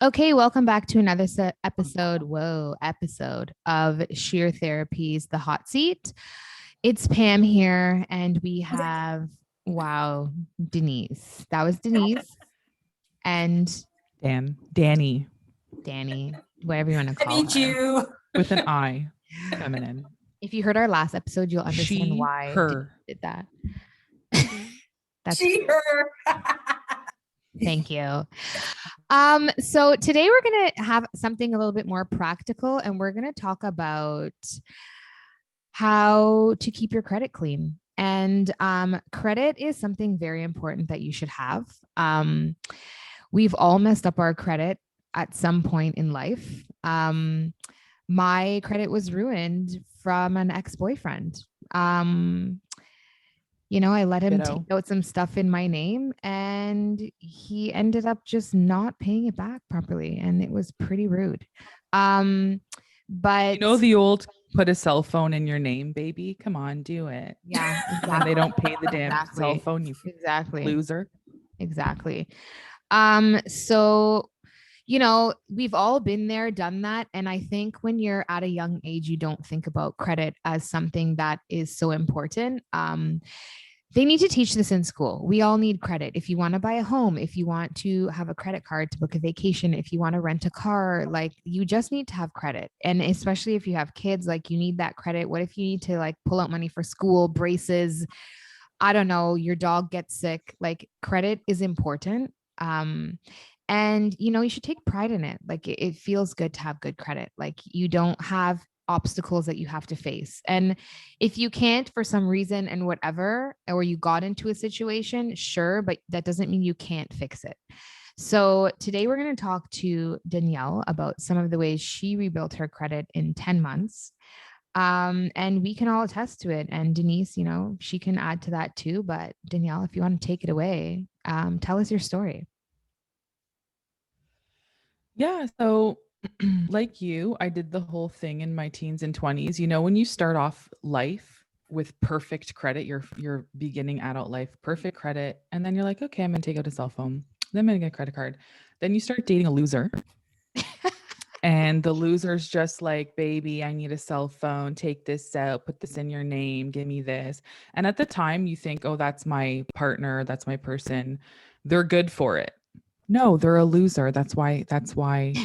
Okay, welcome back to another episode of Sheer Therapies, The Hot Seat. It's Pam here, and we have, wow, Denise. That was Denise and Danny, Danny, whatever you want to call meet her. you. with an I, feminine. If you heard our last episode, you'll understand She, why her. Denise did that. That's She, her. Thank you. So today we're going to have something a little bit more practical, and we're going to talk about how to keep your credit clean. And credit is something very important that you should have. We've all messed up our credit at some point in life. My credit was ruined from an ex-boyfriend. I let him take out some stuff in my name, and he ended up just not paying it back properly, and it was pretty rude. But the old put a cell phone in your name, baby. Come on, do it. Yeah, exactly. And they don't pay the damn cell phone, you loser. Exactly. So we've all been there, done that. And I think when you're at a young age, you don't think about credit as something that is so important. They need to teach this in school. We all need credit. If you want to buy a home, if you want to have a credit card to book a vacation, if you want to rent a car, like you just need to have credit. And especially if you have kids, like you need that credit. What if you need to like pull out money for school, braces? I don't know, your dog gets sick. Like credit is important. And you should take pride in it. Like it feels good to have good credit. Like you don't have obstacles that you have to face. And if you can't for some reason and whatever, or you got into a situation, sure, but that doesn't mean you can't fix it. So today we're going to talk to Danielle about some of the ways she rebuilt her credit in 10 months. And we can all attest to it. And Denise, she can add to that too. But Danielle, if you want to take it away, tell us your story. Yeah. So like you, I did the whole thing in my teens and 20s. When you start off life with perfect credit, your beginning adult life, perfect credit, and then you're like, okay, I'm gonna take out a cell phone, then I'm gonna get a credit card. Then you start dating a loser. And the loser's just like, baby, I need a cell phone. Take this out, put this in your name, give me this. And at the time you think, oh, that's my partner, that's my person. They're good for it. No, they're a loser. That's why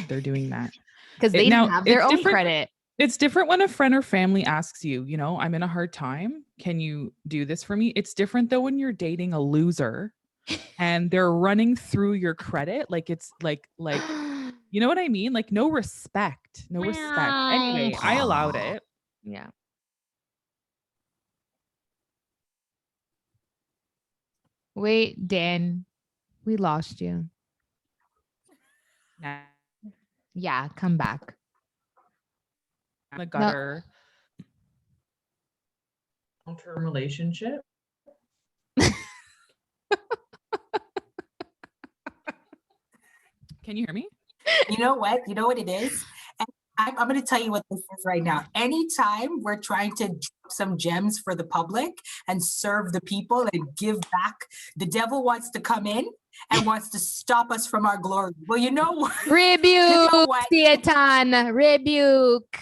they're doing that. Because they didn't have their own credit. It's different when a friend or family asks you, I'm in a hard time. Can you do this for me? It's different though when you're dating a loser and they're running through your credit. Like it's like you know what I mean? Like no respect. Anyway, I allowed it. Yeah. Wait, Dan, we lost you. Yeah, come back. The gutter. Long-term relationship. Can you hear me? You know what? You know what it is? And I'm going to tell you what this is right now. Anytime we're trying to drop some gems for the public and serve the people and give back, the devil wants to come in and wants to stop us from our glory. Well, you know what? Rebuke, you know what? Satan, rebuke.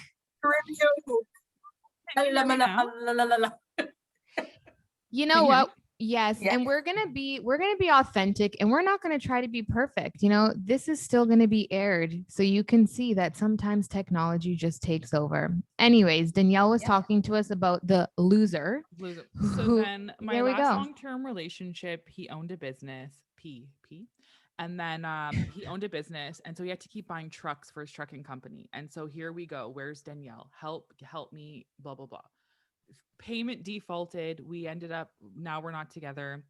You know what? Yes. Yeah. And we're gonna be authentic, and we're not gonna try to be perfect. This is still gonna be aired. So you can see that sometimes technology just takes over. Anyways, Danielle was talking to us about the loser. So then my last long-term relationship, he owned a business. And then he owned a business, and so he had to keep buying trucks for his trucking company. And so here we go. Where's Danielle? Help me, blah, blah, blah. Payment defaulted. We ended up, now we're not together.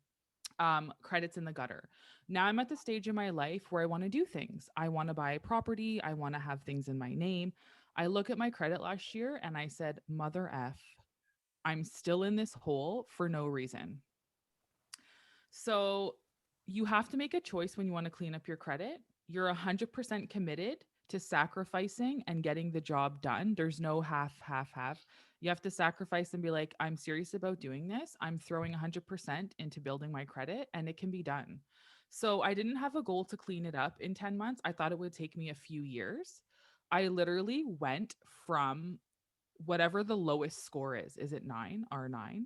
Credits in the gutter. Now I'm at the stage in my life where I want to do things. I want to buy a property. I want to have things in my name. I look at my credit last year and I said, mother F, I'm still in this hole for no reason. So you have to make a choice when you want to clean up your credit. You're 100% committed to sacrificing and getting the job done. There's no half. You have to sacrifice and be like, I'm serious about doing this. I'm throwing 100% into building my credit, and it can be done. So I didn't have a goal to clean it up in 10 months. I thought it would take me a few years. I literally went from whatever the lowest score is it 9, R9?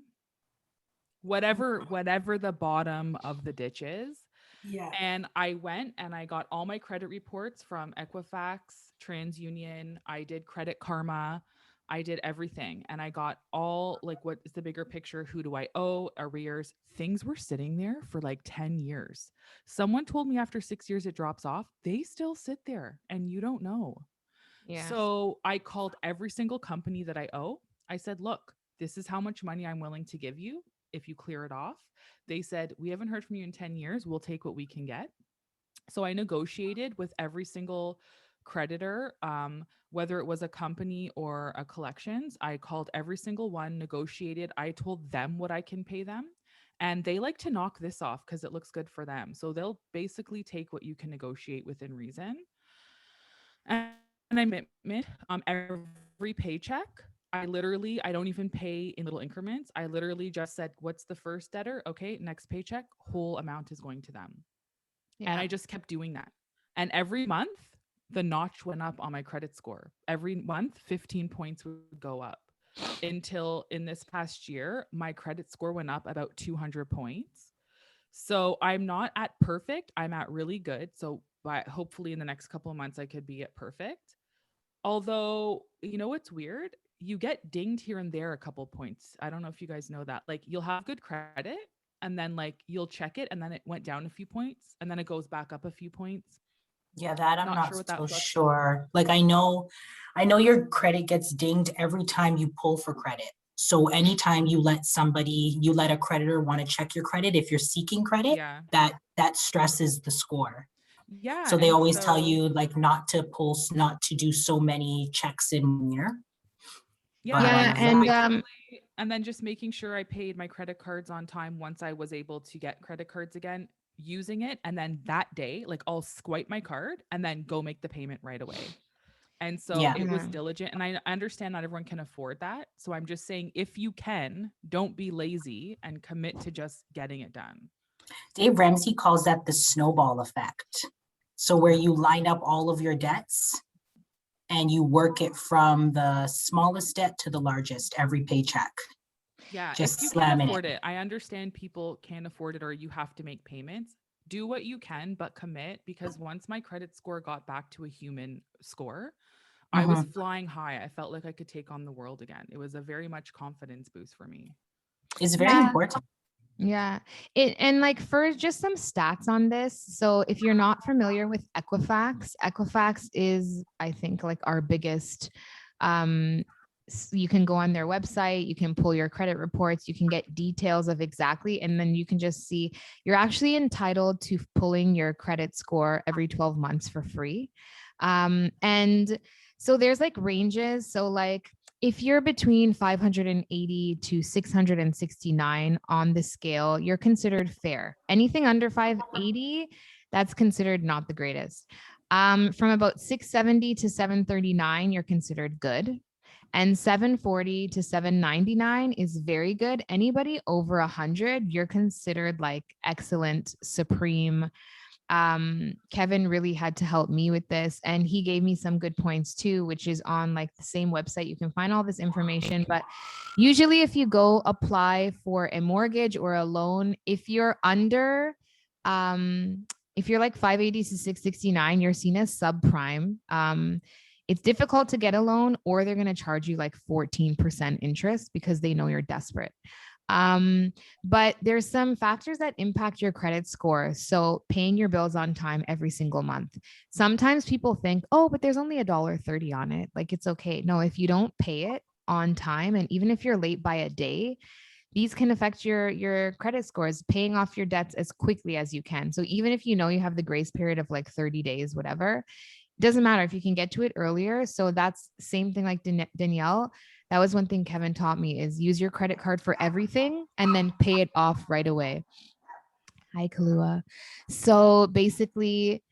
Whatever the bottom of the ditch is. Yeah. And I went and I got all my credit reports from Equifax, TransUnion. I did Credit Karma. I did everything. And I got all like, what is the bigger picture? Who do I owe? Arrears. Things were sitting there for like 10 years. Someone told me after 6 years it drops off. They still sit there and you don't know. Yeah. So I called every single company that I owe. I said, look, this is how much money I'm willing to give you if you clear it off. They said, we haven't heard from you in 10 years. We'll take what we can get. So I negotiated with every single creditor, whether it was a company or a collections. I called every single one, negotiated. I told them what I can pay them. And they like to knock this off because it looks good for them. So they'll basically take what you can negotiate within reason. And I commitment every paycheck. I don't even pay in little increments. I literally just said, what's the first debtor? Okay, next paycheck, whole amount is going to them. And I just kept doing that. And every month, the notch went up on my credit score. Every month, 15 points would go up until in this past year, my credit score went up about 200 points. So I'm not at perfect. I'm at really good. So but hopefully in the next couple of months, I could be at perfect. Although, you know what's weird? You get dinged here and there a couple points. I don't know if you guys know that. Like you'll have good credit and then like you'll check it and then it went down a few points and then it goes back up a few points. Yeah, that I'm Not not sure what so that looks like. sure. Like I know your credit gets dinged every time you pull for credit. So anytime you let a creditor want to check your credit, if you're seeking credit, Yeah. that stresses the score. Yeah. So they And always tell so, you like not to do so many checks in 1 year. yeah. But, Yeah, So and and then just making sure I paid my credit cards on time once I was able to get credit cards again, using it. And then that day, like I'll swipe my card and then go make the payment right away. And so Yeah. it was Yeah. diligent. And I understand not everyone can afford that. So I'm just saying, if you can, don't be lazy and commit to just getting it done. Dave Ramsey calls that the snowball effect. So where you line up all of your debts and you work it from the smallest debt to the largest every paycheck. Yeah. Just If you can slamming afford it. it, I understand people can't afford it or you have to make payments. Do what you can, but commit because once my credit score got back to a human score, I was Mhm. flying high. I felt like I could take on the world again. It was a very much confidence boost for me. It's very yeah, important. yeah. And like for just some stats on this. So if you're not familiar with Equifax is, I think, like our biggest you can go on their website, you can pull your credit reports, you can get details of exactly, and then you can just see you're actually entitled to pulling your credit score every 12 months for free. And so there's like ranges. So like if you're between 580 to 669 on the scale, you're considered fair. Anything under 580, that's considered not the greatest. From about 670 to 739, you're considered good. And 740 to 799 is very good. Anybody over 100, you're considered like excellent, supreme. Kevin really had to help me with this, and he gave me some good points too, which is on like the same website. You can find all this information, but usually if you go apply for a mortgage or a loan, if you're under if you're like 580 to 669, you're seen as subprime. It's difficult to get a loan, or they're going to charge you like 14% interest because they know you're desperate. But there's some factors that impact your credit score. So paying your bills on time every single month. Sometimes people think, oh, but there's only $1.30 on it. Like it's okay. No, if you don't pay it on time, and even if you're late by a day, these can affect your credit scores. Paying off your debts as quickly as you can. So even if you know you have the grace period of like 30 days, whatever, doesn't matter if you can get to it earlier. So that's same thing like Danielle. That was one thing Kevin taught me is use your credit card for everything and then pay it off right away. Hi, Kalua. So basically,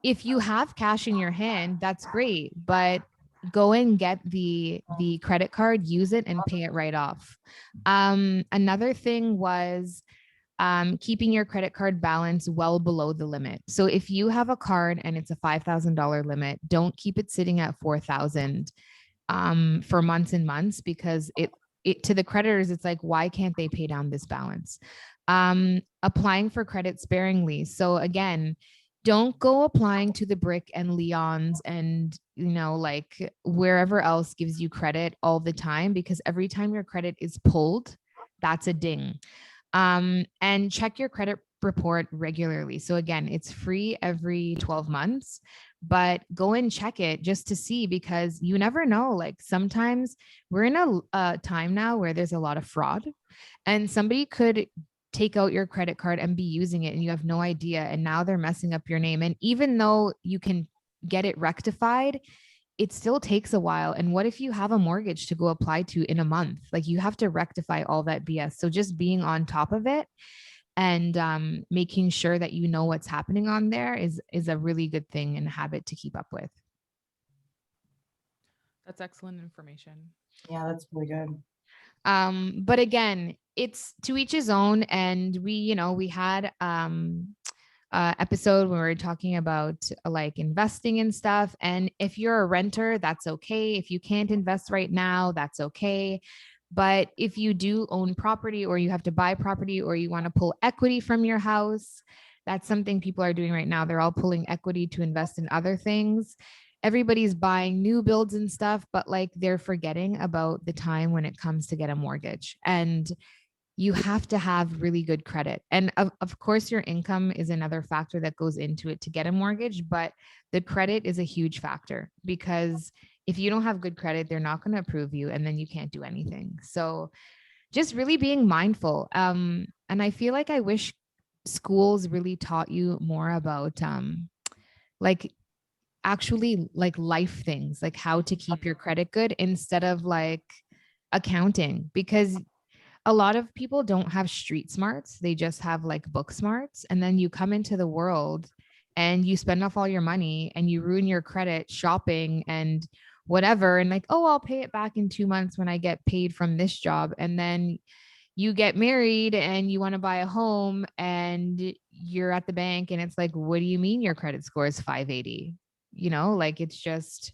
if you have cash in your hand, that's great, but go and get the credit card, use it and pay it right off. Another thing was keeping your credit card balance well below the limit. So if you have a card and it's a $5,000 limit, don't keep it sitting at 4,000 for months and months, because it to the creditors, it's like, why can't they pay down this balance? Applying for credit sparingly. So again, don't go applying to the Brick and Leon's and, like wherever else gives you credit all the time, because every time your credit is pulled, that's a ding. And check your credit report regularly. So again, it's free every 12 months, but go and check it just to see, because you never know. Like sometimes we're in a time now where there's a lot of fraud, and somebody could take out your credit card and be using it and you have no idea. And now they're messing up your name. And even though you can get it rectified, it still takes a while. And what if you have a mortgage to go apply to in a month? Like you have to rectify all that BS. So just being on top of it and making sure that you know what's happening on there is a really good thing and habit to keep up with. That's excellent information. Yeah, that's really good. But again, it's to each his own. And we had episode when we were talking about like investing and stuff. And if you're a renter, that's okay. If you can't invest right now, that's okay. But if you do own property, or you have to buy property, or you want to pull equity from your house, that's something people are doing right now. They're all pulling equity to invest in other things. Everybody's buying new builds and stuff, but like they're forgetting about the time when it comes to get a mortgage. And you have to have really good credit. And of course, your income is another factor that goes into it to get a mortgage, but the credit is a huge factor, because if you don't have good credit, they're not going to approve you, and then you can't do anything. So just really being mindful. And I feel like I wish schools really taught you more about like actually like life things, like how to keep your credit good instead of like accounting, because a lot of people don't have street smarts. They just have like book smarts. And then you come into the world and you spend off all your money and you ruin your credit shopping and whatever. And like, oh, I'll pay it back in 2 months when I get paid from this job. And then you get married and you want to buy a home and you're at the bank and it's like, what do you mean your credit score is 580? Like it's just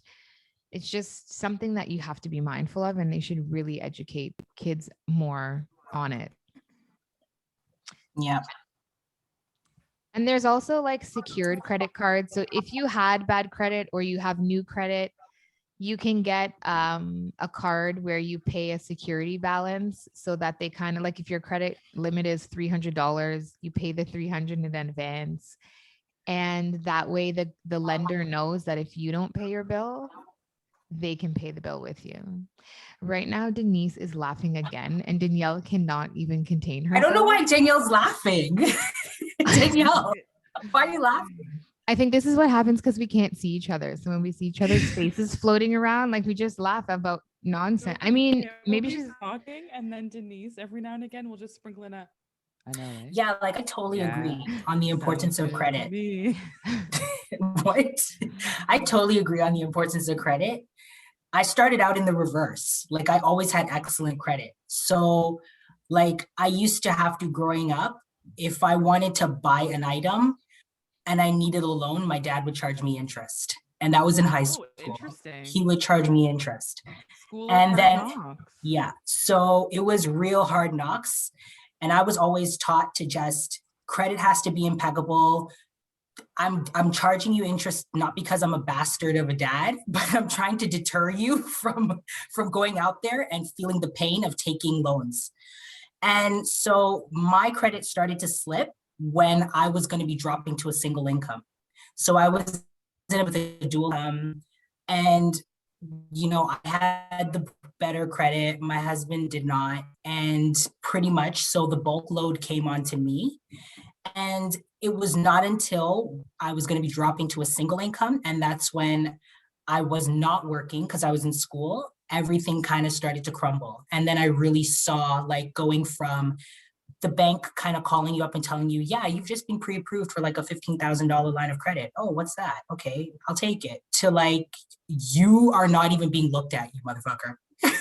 something that you have to be mindful of, and they should really educate kids more on it. Yeah. And there's also like secured credit cards. So if you had bad credit or you have new credit, you can get a card where you pay a security balance, so that they kind of like, if your credit limit is $300, you pay the $300 in advance. And that way the lender knows that if you don't pay your bill, they can pay the bill with you. Right now, Denise is laughing again, and Danielle cannot even contain herself. I don't know why Danielle's laughing. Danielle, why are you laughing? I think this is what happens because we can't see each other. So when we see each other's faces floating around, like we just laugh about nonsense. I mean, maybe she's talking, and then Denise every now and again will just sprinkle in a, I know, right? Yeah, like I totally agree on the importance of credit. What? I totally agree on the importance of credit. I started out in the reverse. Like I always had excellent credit. So like I used to have to, growing up, if I wanted to buy an item and I needed a loan, my dad would charge me interest. And that was in high school. Interesting. He would charge me interest. School and then, knocks. Yeah, so it was real hard knocks. And I was always taught to just, credit has to be impeccable. I'm charging you interest not because I'm a bastard of a dad, but I'm trying to deter you from going out there and feeling the pain of taking loans. And so my credit started to slip when I was going to be dropping to a single income. So I was with a dual and I had the better credit. My husband did not. And pretty much, so the bulk load came onto me. And it was not until I was going to be dropping to a single income, and that's when I was not working because I was in school, everything kind of started to crumble. And then I really saw like going from the bank kind of calling you up and telling you, yeah, you've just been pre-approved for like a $15,000 line of credit. Oh, what's that? Okay, I'll take it. To like, you are not even being looked at, you motherfucker.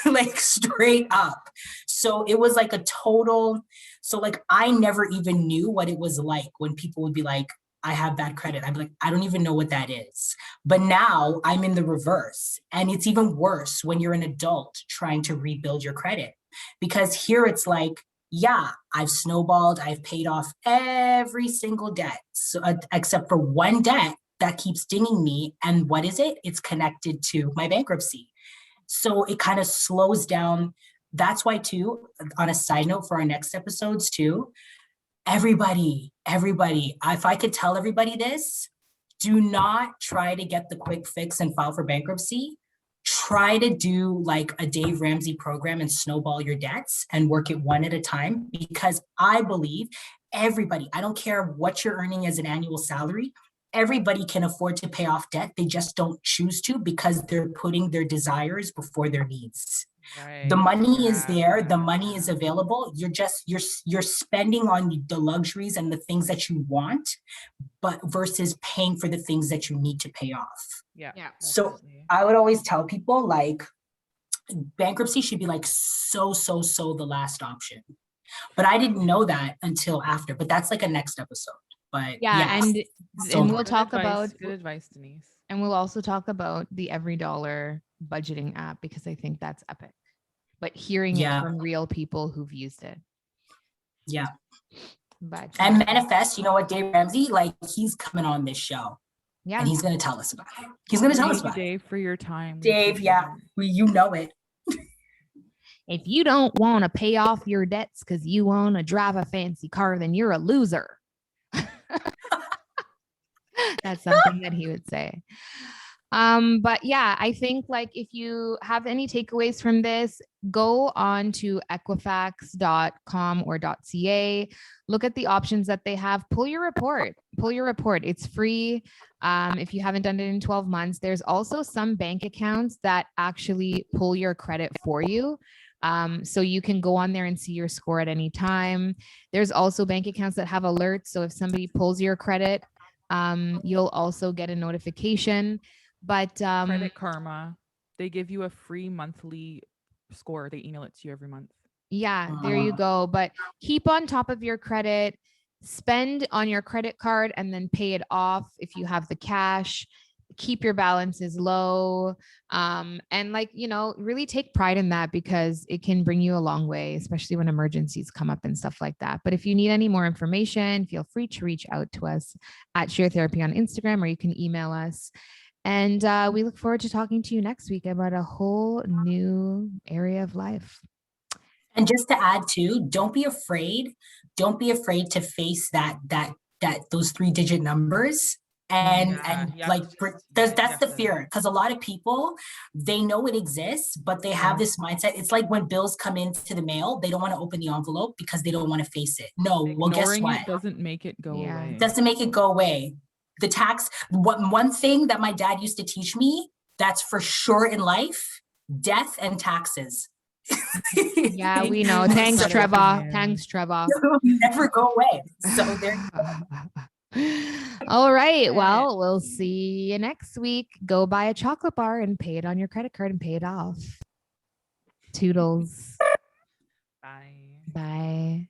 like straight up. So it was like a total, so like I never even knew what it was like when people would be like, I have bad credit. I'd be like, I don't even know what that is. But now I'm in the reverse. And it's even worse when you're an adult trying to rebuild your credit. Because here it's like, yeah, I've snowballed, I've paid off every single debt, so, except for one debt that keeps dinging me. And what is it? It's connected to my bankruptcy. So it kind of slows down. That's why, too, on a side note for our next episodes, too, everybody, if I could tell everybody this, do not try to get the quick fix and file for bankruptcy. Try to do like a Dave Ramsey program and snowball your debts and work it one at a time, because I believe everybody, I don't care what you're earning as an annual salary, everybody can afford to pay off debt. They just don't choose to because they're putting their desires before their needs. The money is there, the money is available. You're spending on the luxuries and the things that you want, but versus paying for the things that you need to pay off. Yeah. So definitely. I would always tell people like bankruptcy should be like so the last option. But I didn't know that until after. But that's like a next episode. But Yeah, yes, and we'll Good talk advice, about good advice, Denise. and we'll also talk about the Every Dollar budgeting app, because I think that's epic. But hearing it Yeah. from real people who've used it. yeah. But And Manifest, you know what, Dave Ramsey, like he's coming on this show yeah, and he's gonna tell us about it. He's gonna tell us Thank you, about it. Dave, for your time. We Dave, appreciate yeah, it. you know it. if you don't want to pay off your debts because you want to drive a fancy car, then you're a loser. That's something that he would say. But yeah, I think like if you have any takeaways from this, go on to equifax.com or .ca, look at the options that they have, pull your report. It's free. If you haven't done it in 12 months, there's also some bank accounts that actually pull your credit for you. So you can go on there and see your score at any time. There's also bank accounts that have alerts. So if somebody pulls your credit, you'll also get a notification. But Credit Karma, they give you a free monthly score. They email it to you every month. yeah, there you go. But keep on top of your credit, spend on your credit card and then pay it off if you have the cash. Keep your balances low. And like, you know, really take pride in that, because it can bring you a long way, especially when emergencies come up and stuff like that. But if you need any more information, feel free to reach out to us at Share Therapy on Instagram, or you can email us. And we look forward to talking to you next week about a whole new area of life. And just to add too, don't be afraid. Don't be afraid to face those 3-digit numbers. And like that's the fear, because a lot of people, they know it exists, but they have this mindset. It's like when bills come into the mail, they don't want to open the envelope because they don't want to face it. No, well, guess Ignoring what? it doesn't make it go away. Doesn't make it go away. The tax, one thing that my dad used to teach me, that's for sure in life: death and taxes. Yeah, we know. Thanks, Trevor. Thanks, Trevor. Never go away. So there you go. All right. Well, we'll see you next week. Go buy a chocolate bar and pay it on your credit card and pay it off. Toodles. Bye. Bye.